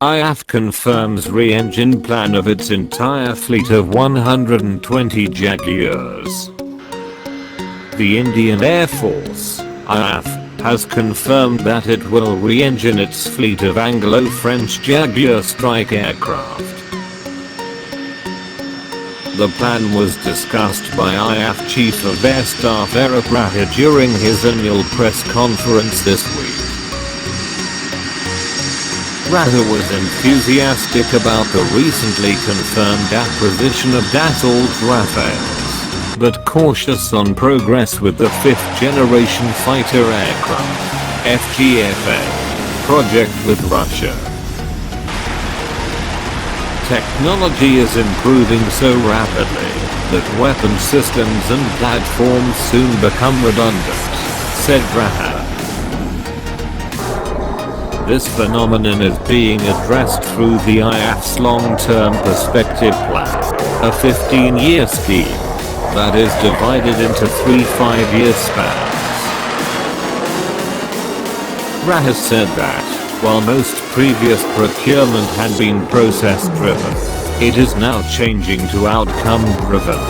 IAF confirms re-engine plan of its entire fleet of 120 Jaguars. The Indian Air Force, IAF, has confirmed that it will re-engine its fleet of Anglo-French Jaguar strike aircraft. The plan was discussed by IAF Chief of Air Staff Arup Raha during his annual press conference this week. Raha was enthusiastic about the recently confirmed acquisition of Dassault Rafales, but cautious on progress with the 5th generation fighter aircraft, FGFA, project with Russia. Technology is improving so rapidly that weapon systems and platforms soon become redundant, said Raha. This phenomenon is being addressed through the IAF's long-term perspective plan, a 15-year scheme that is divided into 3 5-year spans. Raha said that, while most previous procurement had been process-driven, it is now changing to outcome-driven.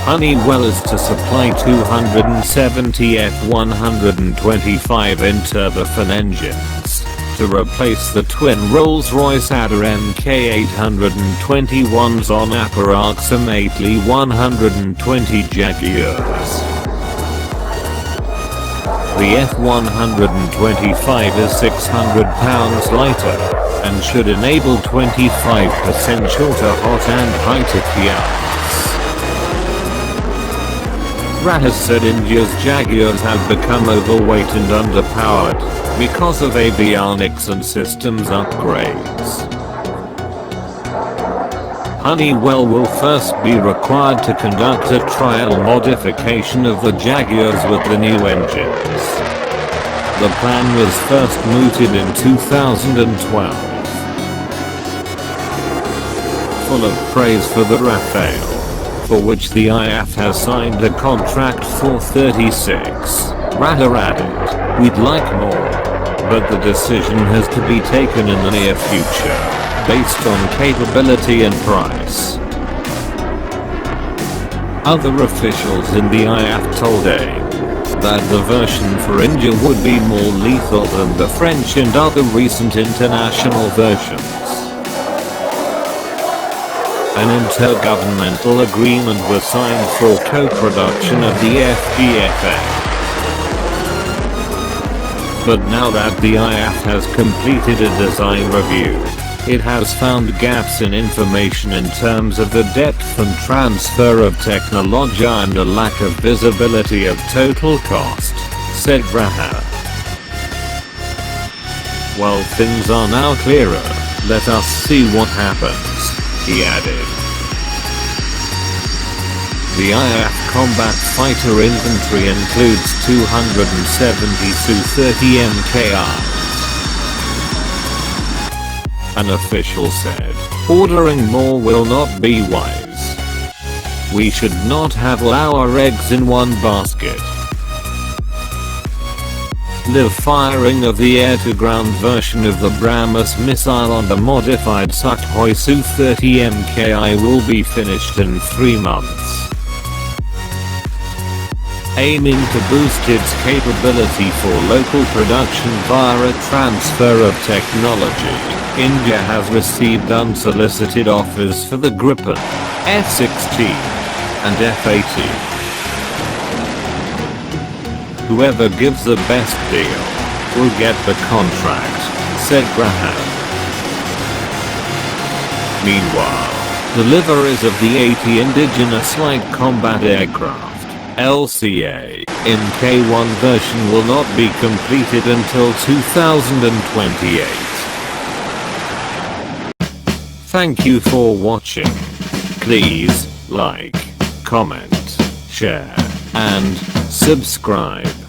Honeywell is to supply 270 F-125 in-turbofan engines to replace the twin Rolls-Royce Adour Mk 821s on approximately 120 Jaguars. The F-125 is 600 pounds lighter and should enable 25% shorter hot and high TPRs. Raha said India's Jaguars have become overweight and underpowered because of avionics and systems upgrades. Honeywell will first be required to conduct a trial modification of the Jaguars with the new engines. The plan was first mooted in 2012. Full of praise for the Rafale, for which the IAF has signed a contract for 36. Raha added, "We'd like more, but the decision has to be taken in the near future, based on capability and price." Other officials in the IAF told AIM that the version for India would be more lethal than the French and other recent international versions. An intergovernmental agreement was signed for co-production of the FGFA. But now that the IAF has completed a design review, it has found gaps in information in terms of the depth and transfer of technology and a lack of visibility of total cost, said Raha. While things are now clearer, let us see what happens, he added. The IAF combat fighter infantry includes 270 Su-30 Mkis. An official said, "Ordering more will not be wise. We should not have all our eggs in one basket." Live firing of the air-to-ground version of the BrahMos missile on the modified Sukhoi Su-30 Mki will be finished in 3 months. Aiming to boost its capability for local production via a transfer of technology, India has received unsolicited offers for the Gripen, F-16, and F-18. Whoever gives the best deal will get the contract, said Raha. Meanwhile, deliveries of the 80 indigenous light combat aircraft, LCA, in K1 version will not be completed until 2028. Thank you for watching. Please like, comment, share, and subscribe.